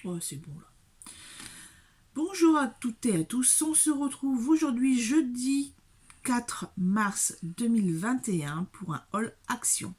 Oh, c'est bon là. Bonjour à toutes et à tous. On se retrouve aujourd'hui jeudi 4 mars 2021 pour un haul action.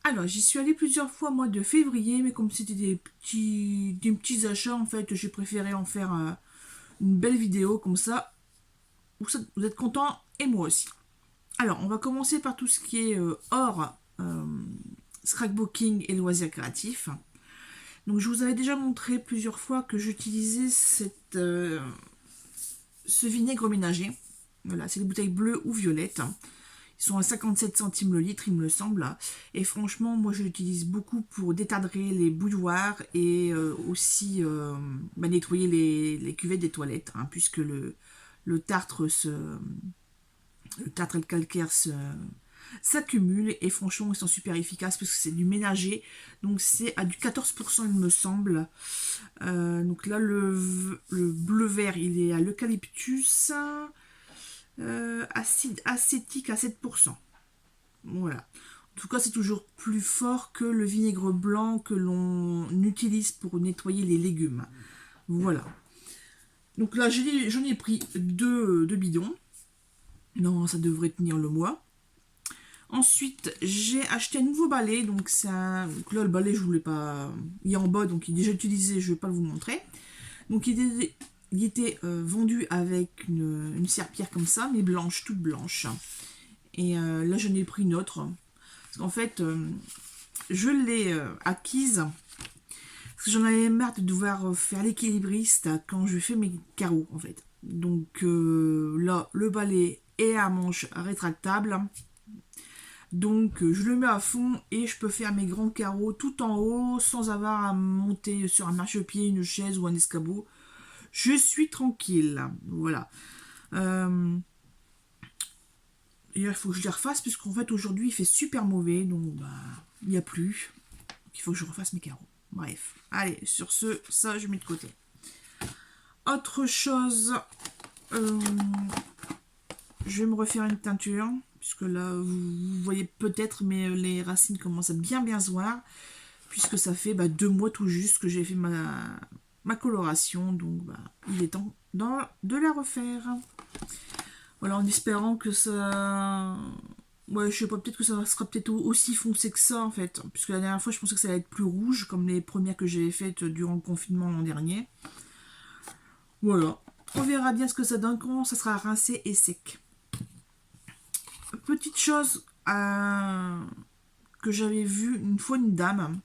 Alors, j'y suis allée plusieurs fois au mois de février, mais comme c'était des petits achats, en fait, j'ai préféré en faire une belle vidéo comme ça. Vous êtes contents et moi aussi. Alors, on va commencer par tout ce qui est hors scrapbooking et loisirs créatifs. Donc je vous avais déjà montré plusieurs fois que j'utilisais ce vinaigre ménager. Voilà, c'est des bouteilles bleues ou violettes. Ils sont à 57 centimes le litre, il me semble. Et franchement, moi je l'utilise beaucoup pour détadrer les bouilloires et aussi nettoyer les cuvettes des toilettes, hein, puisque le tartre le tartre et le calcaire s'accumulent et franchement ils sont super efficaces parce que c'est du ménager, donc c'est à du 14% il me semble. Donc là le bleu vert il est à l'eucalyptus, acide acétique à 7%. Voilà. En tout cas, c'est toujours plus fort que le vinaigre blanc que l'on utilise pour nettoyer les légumes. Voilà. Donc là, j'en ai pris deux bidons. Non, ça devrait tenir le mois. Ensuite, j'ai acheté un nouveau balai. Donc, donc là, le balai, je voulais pas. Il est en bas, donc il est déjà utilisé. Je vais pas vous montrer. Donc, il était vendu avec une serpillière comme ça, mais blanche, toute blanche. Et là, j'en ai pris une autre. Parce qu'en fait, je l'ai acquise. Parce que j'en avais marre de devoir faire l'équilibriste quand je fais mes carreaux, en fait. Donc là, le balai est à manche rétractable. Donc je le mets à fond et je peux faire mes grands carreaux tout en haut sans avoir à monter sur un marchepied, une chaise ou un escabeau. Je suis tranquille. Voilà. Et il faut que je les refasse puisqu'en fait aujourd'hui il fait super mauvais. Donc bah il n'y a plus. Donc, il faut que je refasse mes carreaux. Bref. Allez, sur ce, ça je mets de côté. Autre chose. Je vais me refaire une teinture. Puisque là, vous voyez peut-être, mais les racines commencent à bien se voir. Puisque ça fait 2 mois tout juste que j'ai fait ma coloration. Donc, il est temps de la refaire. Voilà, en espérant que ça... Ouais, je sais pas, peut-être que ça sera peut-être aussi foncé que ça, en fait. Puisque la dernière fois, je pensais que ça allait être plus rouge, comme les premières que j'avais faites durant le confinement l'an dernier. Voilà. On verra bien ce que ça donne quand ça sera rincé et sec. Petite chose que j'avais vue une fois une dame,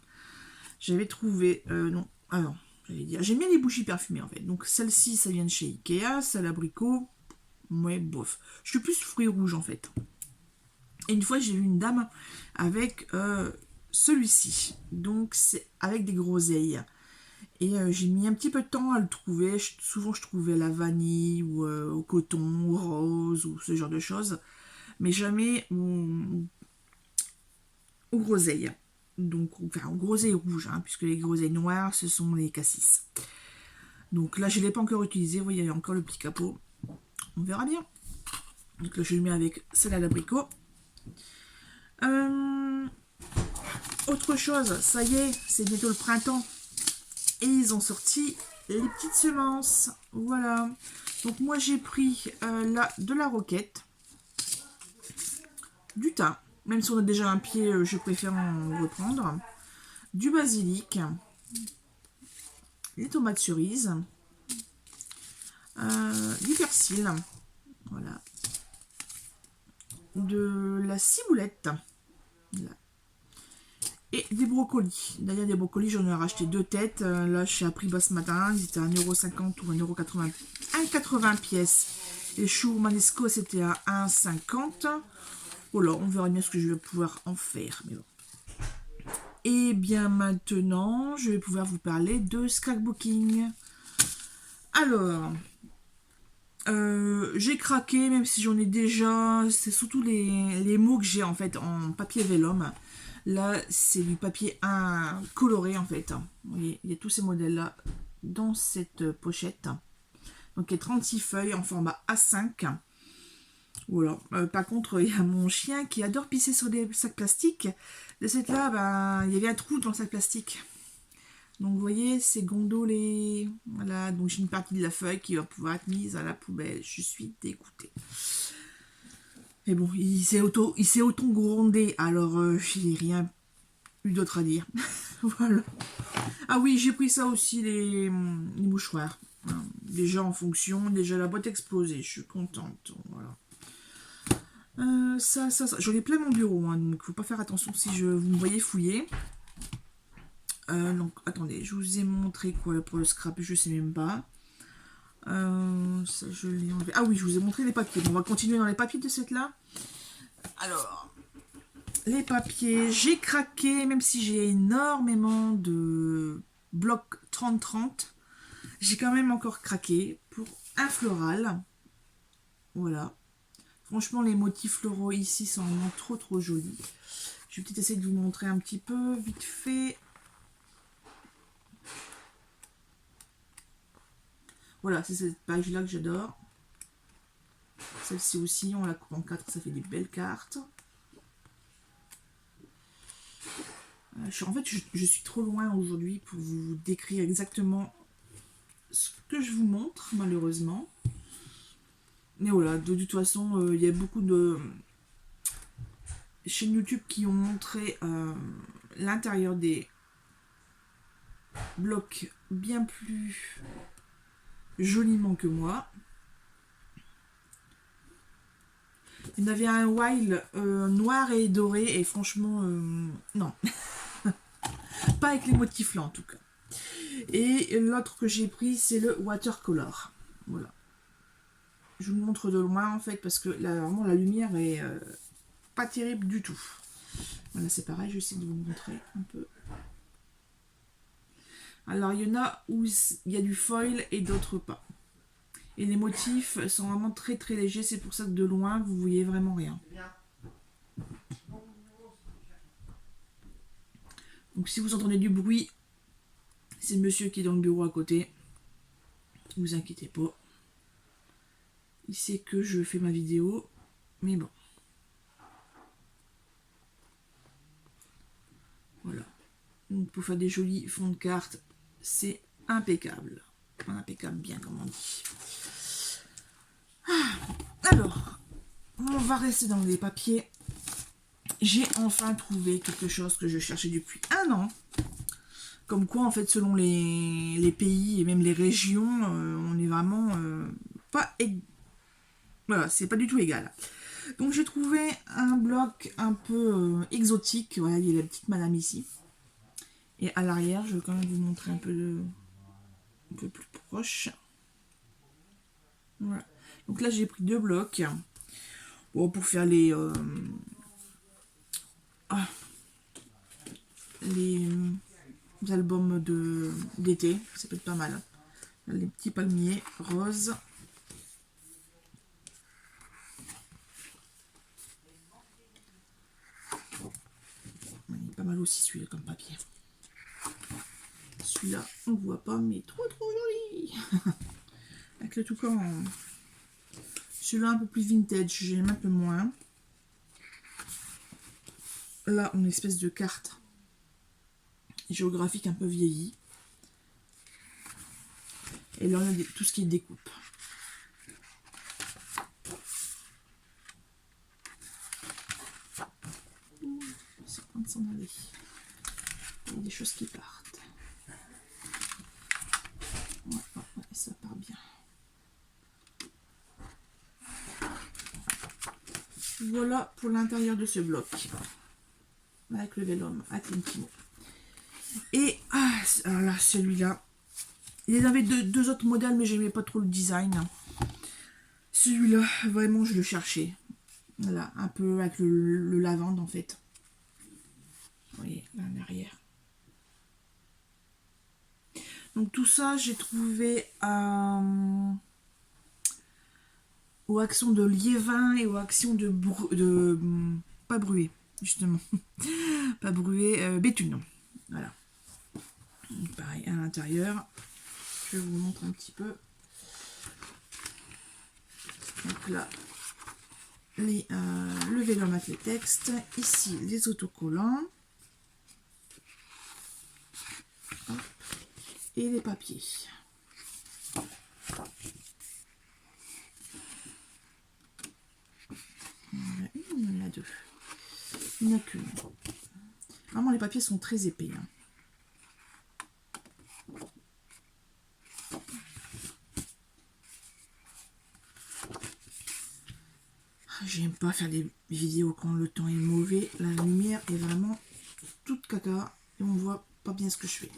j'avais trouvé non alors j'allais dire j'aime bien les bougies parfumées en fait, donc celle-ci ça vient de chez Ikea, c'est à l'abricot, ouais bof, je suis plus fruits rouges en fait. Et une fois j'ai vu une dame avec celui-ci, donc c'est avec des groseilles. Et j'ai mis un petit peu de temps à le trouver. Souvent je trouvais la vanille ou au coton ou rose ou ce genre de choses, mais jamais aux groseilles. Donc, enfin, aux groseilles rouges, hein, puisque les groseilles noires, ce sont les cassis. Donc là, je ne l'ai pas encore utilisé. Vous voyez, il y a encore le petit capot. On verra bien. Donc là, je le mets avec celle à l'abricot. Autre chose, ça y est, c'est bientôt le printemps. Et ils ont sorti les petites semences. Voilà. Donc moi, j'ai pris là de la roquette, du thym. Même si on a déjà un pied, je préfère en reprendre. Du basilic, les tomates cerises, du persil, voilà, de la ciboulette, là, et des brocolis. D'ailleurs, des brocolis, j'en ai racheté 2 têtes. Là, je suis à prix bas ce matin. Ils étaient à 1,50 € ou 1,80 €. 1,80 pièces. Et les choux Manesco, c'était à 1,50 €. Voilà, on verra bien ce que je vais pouvoir en faire. Mais bon. Et bien maintenant, je vais pouvoir vous parler de scrapbooking. Alors, j'ai craqué, même si j'en ai déjà. C'est surtout les mots que j'ai en fait en papier vélum. Là, c'est du papier coloré en fait. Vous voyez, il y a tous ces modèles-là dans cette pochette. Donc, il y a 36 feuilles en format A5. Voilà. Par contre, il y a mon chien qui adore pisser sur des sacs plastiques. De cette là, il y avait un trou dans le sac plastique. Donc vous voyez, c'est gondolé. Voilà, donc j'ai une partie de la feuille qui va pouvoir être mise à la poubelle. Je suis dégoûtée. Mais bon, il s'est auto-grondé, alors je n'ai rien eu d'autre à dire. Voilà. Ah oui, j'ai pris ça aussi, les mouchoirs. Hein, déjà en fonction, déjà la boîte explosée, je suis contente. Voilà. Ça. J'en ai plein mon bureau, hein, donc faut pas faire attention si vous me voyez fouiller. Donc attendez, je vous ai montré quoi pour le scrap, je sais même pas. Ça je l'ai enlevé. Ah oui, je vous ai montré les papiers. Bon, on va continuer dans les papiers de cette là. Alors, les papiers, j'ai craqué, même si j'ai énormément de blocs 30-30. J'ai quand même encore craqué pour un floral. Voilà. Franchement, les motifs floraux ici sont vraiment trop jolis. Je vais peut-être essayer de vous montrer un petit peu, vite fait. Voilà, c'est cette page-là que j'adore. Celle-ci aussi, on la coupe en 4, ça fait des belles cartes. En fait, je suis trop loin aujourd'hui pour vous décrire exactement ce que je vous montre, malheureusement. Mais voilà, de toute façon, il y a beaucoup de chaînes YouTube qui ont montré l'intérieur des blocs bien plus joliment que moi. Il y en avait un wild noir et doré et franchement, non. Pas avec les motifs là en tout cas. Et l'autre que j'ai pris, c'est le watercolor. Voilà. Je vous le montre de loin en fait parce que là, vraiment la lumière est pas terrible du tout. Voilà, c'est pareil, je vais essayer de vous montrer un peu. Alors il y en a où il y a du foil et d'autres pas. Et les motifs sont vraiment très légers, c'est pour ça que de loin vous voyez vraiment rien. Donc si vous entendez du bruit, c'est le monsieur qui est dans le bureau à côté. Ne vous inquiétez pas. Il sait que je fais ma vidéo, mais bon. Voilà. Donc pour faire des jolis fonds de cartes, c'est impeccable. Impeccable bien comme on dit. Alors, on va rester dans les papiers. J'ai enfin trouvé quelque chose que je cherchais depuis un an. Comme quoi, en fait, selon les pays et même les régions, on est vraiment pas... Voilà, c'est pas du tout égal. Donc j'ai trouvé un bloc un peu exotique. Voilà, il y a la petite madame ici. Et à l'arrière, je vais quand même vous montrer un peu plus proche. Voilà. Donc là, j'ai pris 2 blocs. Bon, pour faire les albums d'été. Ça peut être pas mal. Les petits palmiers roses. Il est pas mal aussi celui-là comme papier. Celui-là, on ne voit pas, mais trop joli. Avec le toucan. Celui-là un peu plus vintage, j'aime un peu moins. Là, on a une espèce de carte géographique un peu vieillie. Et là, on a tout ce qui est découpe. C'est en train de s'en aller. Il y a des choses qui partent. Ouais, ça part bien. Voilà pour l'intérieur de ce bloc. Avec le vélum à Clintimo. Et alors là, celui-là. Il y avait deux autres modèles, mais j'aimais pas trop le design. Celui-là, vraiment, je le cherchais. Voilà, un peu avec le lavande en fait. Vous voyez, là en arrière. Donc tout ça, j'ai trouvé aux actions de Liévin et aux actions de pas Brué, justement. Pas Brué, Béthune. Voilà. Donc, pareil, à l'intérieur. Je vous montre un petit peu. Donc là, le vélum avec les textes. Ici, les autocollants. Hop. et les papiers. Il y en a une, il y en a deux. Il n'y en a qu'une. Vraiment, les papiers sont très épais. Hein. J'aime pas faire des vidéos quand le temps est mauvais. La lumière est vraiment toute caca. Et on voit pas bien ce que je fais.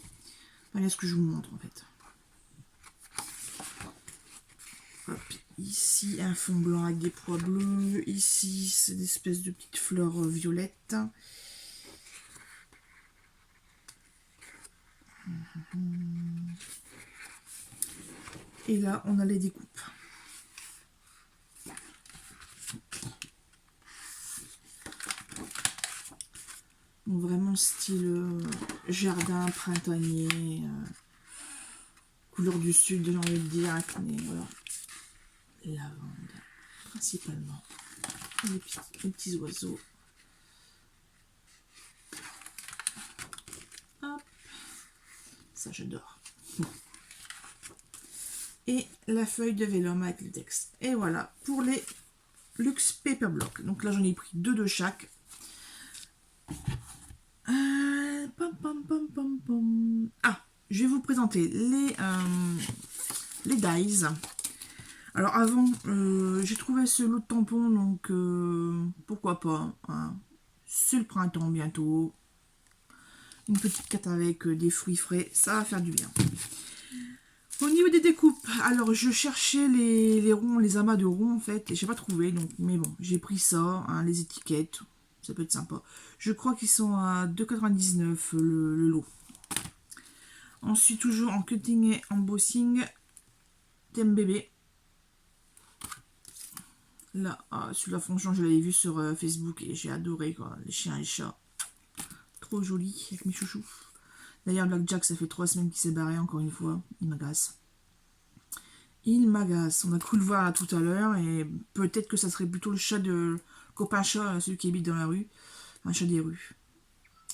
Pas bien ce que je vous montre en fait. Hop. Ici, un fond blanc avec des pois bleus. Ici, c'est des espèces de petites fleurs violettes. Et là, on a les découpes. Donc vraiment style jardin printanier, couleur du sud, j'ai envie de dire, mais voilà. Lavande, principalement. Les petits oiseaux. Hop. Ça, j'adore. Et la feuille de vélum avec le texte. Et voilà, pour les Luxe Paper Block. Donc là, j'en ai pris 2 de chaque. Ah, je vais vous présenter les dies. Alors avant, j'ai trouvé ce lot de tampons, donc pourquoi pas. Hein. C'est le printemps bientôt. Une petite carte avec des fruits frais, ça va faire du bien. Au niveau des découpes, alors je cherchais les ronds, les amas de ronds en fait, et j'ai pas trouvé, donc mais bon, j'ai pris ça, hein, les étiquettes, ça peut être sympa. Je crois qu'ils sont à 2,99 le lot. Ensuite, toujours en cutting et embossing, thème bébé. Là, celui-là, franchement, je l'avais vu sur Facebook et j'ai adoré, quoi. Les chiens et les chats. Trop joli, avec mes chouchous. D'ailleurs, Black Jack, ça fait 3 semaines qu'il s'est barré, encore une fois. Il m'agace. Il m'agace. On a cru le voir là, tout à l'heure, et peut-être que ça serait plutôt le chat de copain chat, celui qui habite dans la rue. Un chat des rues.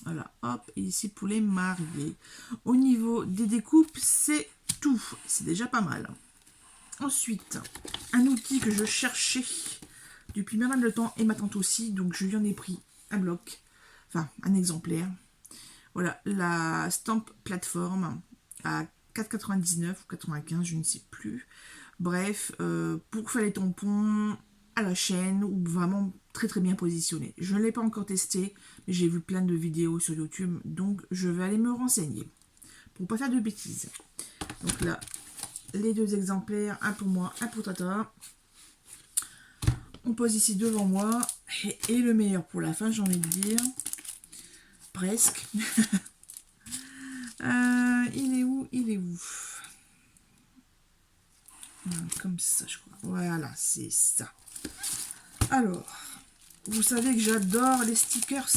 Voilà, hop, et ici pour les mariés. Au niveau des découpes, c'est tout. C'est déjà pas mal. Ensuite, un outil que je cherchais depuis pas mal de temps, et ma tante aussi, donc je lui en ai pris un bloc, enfin un exemplaire. Voilà, la Stamp Plateforme à 4,99 ou 95, je ne sais plus. Bref, pour faire les tampons à la chaîne ou vraiment très très bien positionné. Je ne l'ai pas encore testé, mais j'ai vu plein de vidéos sur YouTube, donc je vais aller me renseigner pour pas faire de bêtises. Donc là, les 2 exemplaires, un pour moi, un pour Tata. On pose ici devant moi, et le meilleur pour la fin, j'ai envie de dire. Presque. Il est où? Il est où? Comme ça, je crois. Voilà, c'est ça. Alors, vous savez que j'adore les stickers,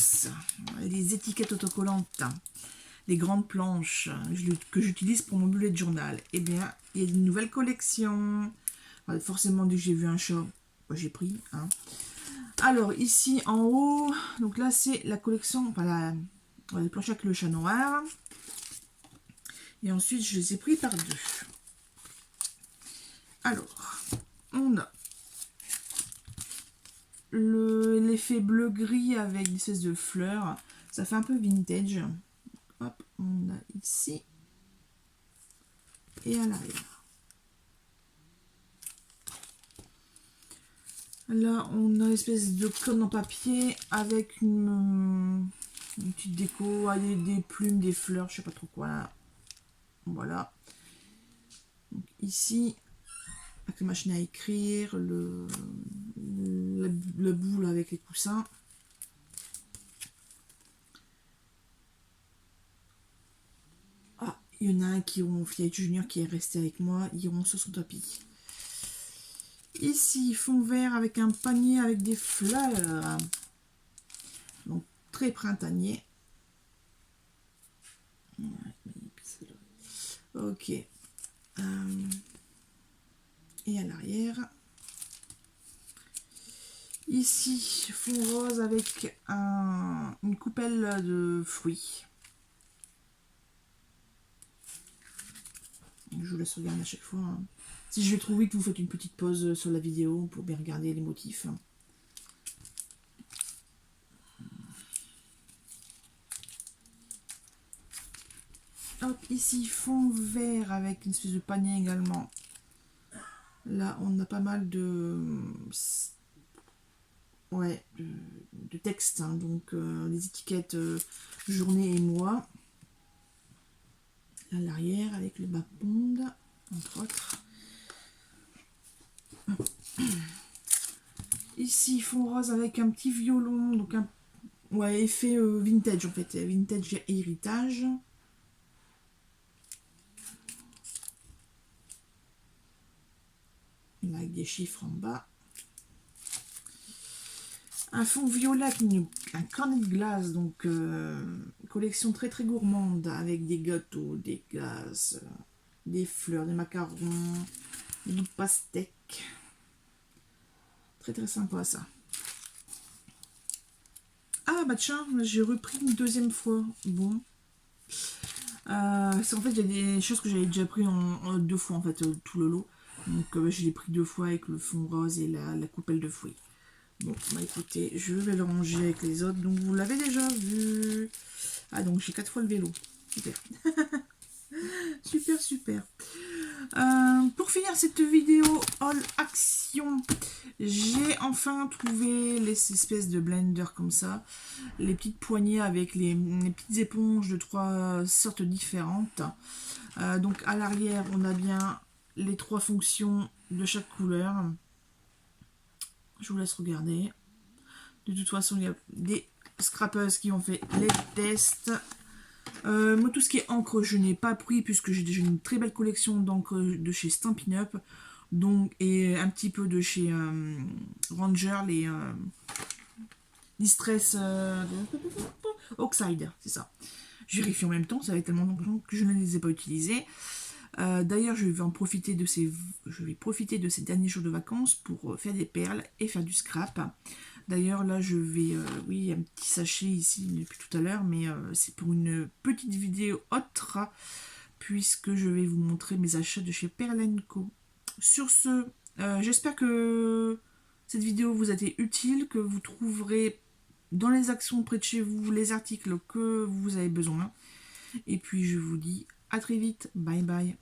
les étiquettes autocollantes, les grandes planches que j'utilise pour mon bullet journal. Eh bien, il y a une nouvelle collection. Forcément, dès que j'ai vu un chat, j'ai pris. Hein. Alors, ici en haut, donc là, c'est la collection, enfin, les planches avec le chat noir. Et ensuite, je les ai pris par 2. Alors, on a l'effet bleu-gris avec des espèces de fleurs. Ça fait un peu vintage. Hop, on a ici et à l'arrière. Là, on a l'espèce de cône en papier avec une petite déco, des plumes, des fleurs, je sais pas trop quoi. Là. Voilà. Donc, ici, avec la machine à écrire, la boule avec les coussins. Ah, il y en a un qui est Junior qui est resté avec moi, ils iront sur son tapis. Ici, fond vert avec un panier avec des fleurs. Donc, très printanier. Ok. Et à l'arrière. Ici, fond rose avec une coupelle de fruits. Je vous laisse regarder à chaque fois. Hein. Si je vais trop vite, vous faites une petite pause sur la vidéo pour bien regarder les motifs. Hop, ici, fond vert avec une espèce de panier également. Là, on a pas mal de... Ouais, de texte, hein, donc les étiquettes journée et mois. À l'arrière avec le bas ponde, entre autres. Ici, fond rose avec un petit violon, donc un effet vintage en fait, vintage et héritage. Là, avec des chiffres en bas. Un fond violet avec un cornet de glace, donc collection très très gourmande avec des gâteaux, des glaces, des fleurs, des macarons, des bouts de pastèque. Très très sympa ça. Ah bah tiens, j'ai repris une deuxième fois. Bon. En fait, il y a des choses que j'avais déjà pris en 2 fois en fait, tout le lot. Donc je l'ai pris 2 fois avec le fond rose et la coupelle de fruits. Bon, bah écoutez, je vais le ranger avec les autres. Donc vous l'avez déjà vu. Ah, donc j'ai 4 fois le vélo. Super. Super, super. Pour finir cette vidéo All Action, j'ai enfin trouvé les espèces de blenders comme ça. Les petites poignées avec les petites éponges de 3 sortes différentes. Donc à l'arrière, on a bien les 3 fonctions de chaque couleur. Je vous laisse regarder. De toute façon, il y a des scrappers qui ont fait les tests. Moi, tout ce qui est encre, je n'ai pas pris puisque j'ai déjà une très belle collection d'encre de chez Stampin' Up. Donc, et un petit peu de chez Ranger, les Distress Oxide, c'est ça. Je vérifie en même temps, ça fait tellement longtemps que je ne les ai pas utilisés. D'ailleurs, je vais profiter de ces derniers jours de vacances pour faire des perles et faire du scrap. D'ailleurs, là, je vais... oui, il y a un petit sachet ici depuis tout à l'heure, mais c'est pour une petite vidéo autre, puisque je vais vous montrer mes achats de chez Perle & Co. Sur ce, j'espère que cette vidéo vous a été utile, que vous trouverez dans les actions près de chez vous les articles que vous avez besoin. Et puis, je vous dis à très vite. Bye bye.